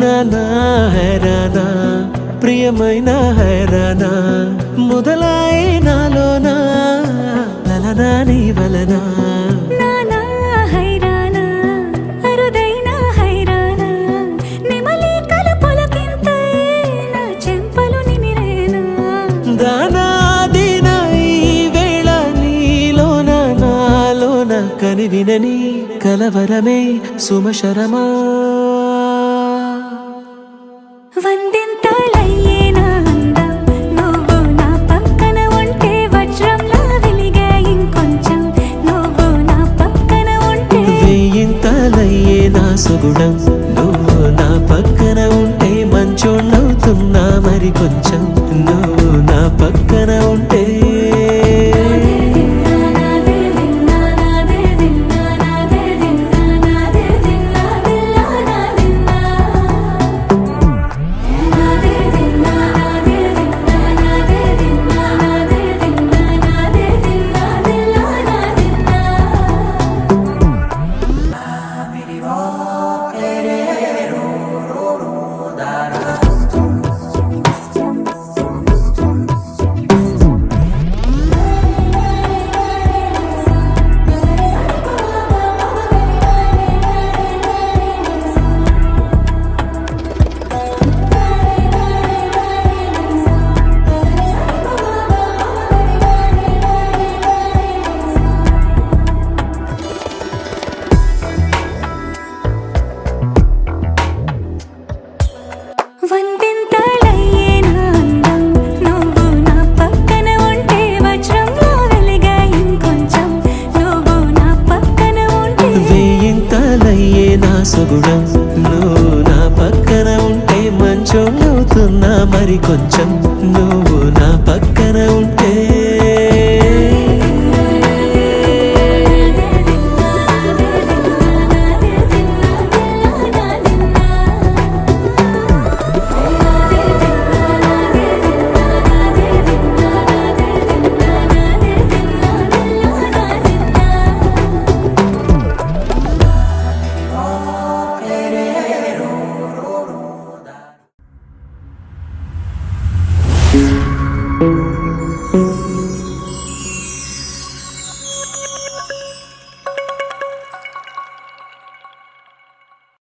నానా హైరానా ప్రియమైన హైరానా మొదలాయి నాలోనా లలనా నీ వలనా నానా హైరానా అరుదైన హైరానా నెమలి కలపులకింతై నా చెంపలు నిమిరేనా దానాదిన ఈ వేళ నీలోన నాలోన కనివినని కలవరమే సుమశరమా వందింతలయ్యేనా అందం నువ్వు నా పక్కన ఉంటే వజ్రంలా వెలిగే ఇంకొంచెం నువ్వు నా పక్కన ఉంటే వేయింతలయ్యే నా సుగుణం నువ్వు నా పక్కన ఉంటే మంచోళ్ళవుతున్నా మరి కొంచెం నువ్వు నా పక్కన ఉంటే వందింతలయ్యేనా అందం నువ్వు నా పక్కన ఉంటే వజ్రంలా వెలిగే ఇంకొంచెం నువ్వు నా పక్కన ఉంటే వేయింతలయ్యే నా సుగుణం నువ్వు నా పక్కన ఉంటే మంచోళ్ళవుతున్నా మరి కొంచెం నువ్వు